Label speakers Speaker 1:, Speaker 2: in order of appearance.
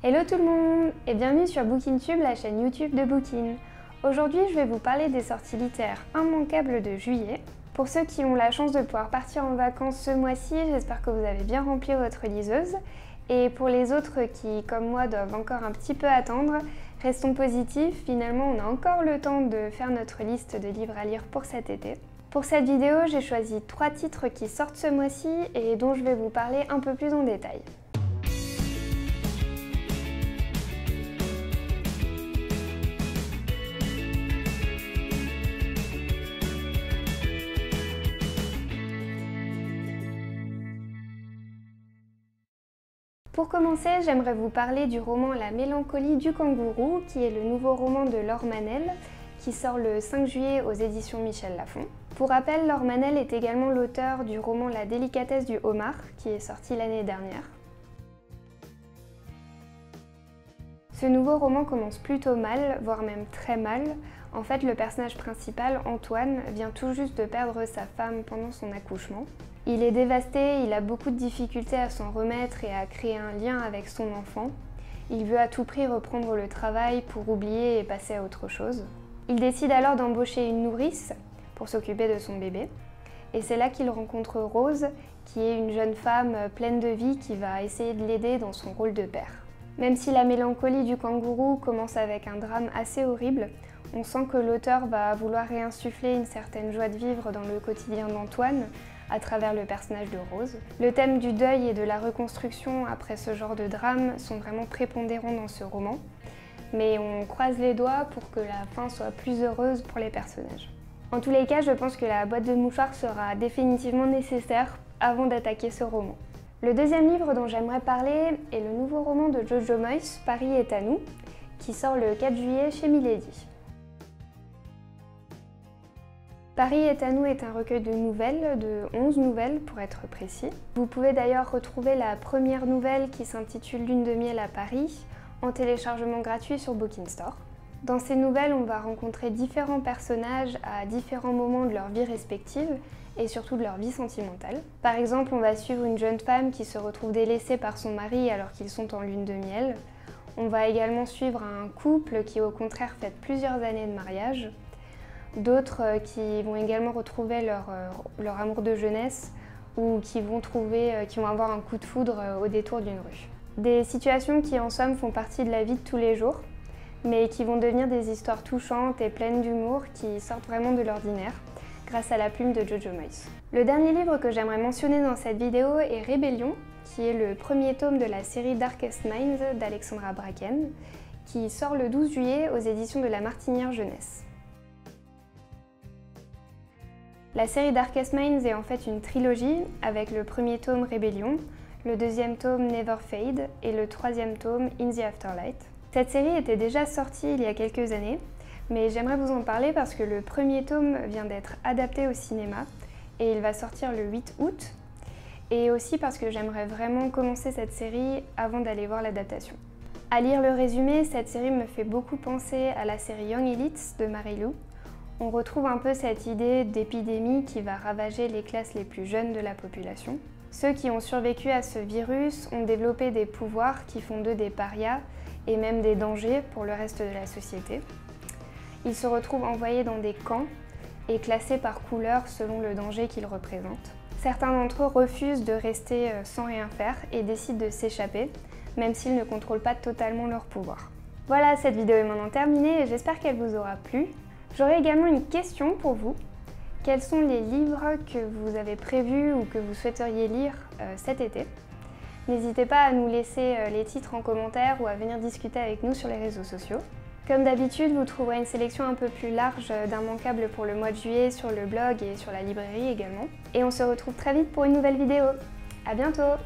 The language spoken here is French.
Speaker 1: Hello tout le monde et bienvenue sur BookingTube, la chaîne YouTube de Bookin. Aujourd'hui, je vais vous parler des sorties littéraires immanquables de juillet. Pour ceux qui ont la chance de pouvoir partir en vacances ce mois-ci, j'espère que vous avez bien rempli votre liseuse. Et pour les autres qui, comme moi, doivent encore un petit peu attendre, restons positifs, finalement on a encore le temps de faire notre liste de livres à lire pour cet été. Pour cette vidéo, j'ai choisi 3 titres qui sortent ce mois-ci et dont je vais vous parler un peu plus en détail. Pour commencer, j'aimerais vous parler du roman La mélancolie du kangourou, qui est le nouveau roman de Laure Manel, qui sort le 5 juillet aux éditions Michel Lafon. Pour rappel, Laure Manel est également l'auteur du roman La délicatesse du homard, qui est sorti l'année dernière. Ce nouveau roman commence plutôt mal, voire même très mal. En fait, le personnage principal, Antoine, vient tout juste de perdre sa femme pendant son accouchement. Il est dévasté, il a beaucoup de difficultés à s'en remettre et à créer un lien avec son enfant. Il veut à tout prix reprendre le travail pour oublier et passer à autre chose. Il décide alors d'embaucher une nourrice pour s'occuper de son bébé. Et c'est là qu'il rencontre Rose, qui est une jeune femme pleine de vie qui va essayer de l'aider dans son rôle de père. Même si La mélancolie du kangourou commence avec un drame assez horrible, on sent que l'auteur va vouloir réinsuffler une certaine joie de vivre dans le quotidien d'Antoine, à travers le personnage de Rose. Le thème du deuil et de la reconstruction après ce genre de drame sont vraiment prépondérants dans ce roman, mais on croise les doigts pour que la fin soit plus heureuse pour les personnages. En tous les cas, je pense que la boîte de mouchoirs sera définitivement nécessaire avant d'attaquer ce roman. Le deuxième livre dont j'aimerais parler est le nouveau roman de Jojo Moyes, Paris est à nous, qui sort le 4 juillet chez Milady. Paris est à nous est un recueil de nouvelles, de 11 nouvelles pour être précis. Vous pouvez d'ailleurs retrouver la première nouvelle qui s'intitule Lune de miel à Paris en téléchargement gratuit sur Bookin Store. Dans ces nouvelles, on va rencontrer différents personnages à différents moments de leur vie respective et surtout de leur vie sentimentale. Par exemple, on va suivre une jeune femme qui se retrouve délaissée par son mari alors qu'ils sont en lune de miel. On va également suivre un couple qui au contraire fête plusieurs années de mariage. D'autres qui vont également retrouver leur amour de jeunesse ou qui vont avoir un coup de foudre au détour d'une rue. Des situations qui en somme font partie de la vie de tous les jours, mais qui vont devenir des histoires touchantes et pleines d'humour qui sortent vraiment de l'ordinaire grâce à la plume de Jojo Moyes. Le dernier livre que j'aimerais mentionner dans cette vidéo est Rébellion, qui est le premier tome de la série Darkest Minds d'Alexandra Bracken, qui sort le 12 juillet aux éditions de La Martinière Jeunesse. La série Darkest Minds est en fait une trilogie avec le premier tome Rébellion, le deuxième tome Never Fade et le troisième tome In the Afterlight. Cette série était déjà sortie il y a quelques années, mais j'aimerais vous en parler parce que le premier tome vient d'être adapté au cinéma et il va sortir le 8 août, et aussi parce que j'aimerais vraiment commencer cette série avant d'aller voir l'adaptation. À lire le résumé, cette série me fait beaucoup penser à la série Young Elites de Mary Lou. On retrouve un peu cette idée d'épidémie qui va ravager les classes les plus jeunes de la population. Ceux qui ont survécu à ce virus ont développé des pouvoirs qui font d'eux des parias et même des dangers pour le reste de la société. Ils se retrouvent envoyés dans des camps et classés par couleur selon le danger qu'ils représentent. Certains d'entre eux refusent de rester sans rien faire et décident de s'échapper, même s'ils ne contrôlent pas totalement leur pouvoir. Voilà, cette vidéo est maintenant terminée et j'espère qu'elle vous aura plu. J'aurais également une question pour vous. Quels sont les livres que vous avez prévus ou que vous souhaiteriez lire cet été? N'hésitez pas à nous laisser les titres en commentaire ou à venir discuter avec nous sur les réseaux sociaux. Comme d'habitude, vous trouverez une sélection un peu plus large d'immanquables pour le mois de juillet sur le blog et sur la librairie également. Et on se retrouve très vite pour une nouvelle vidéo. À bientôt!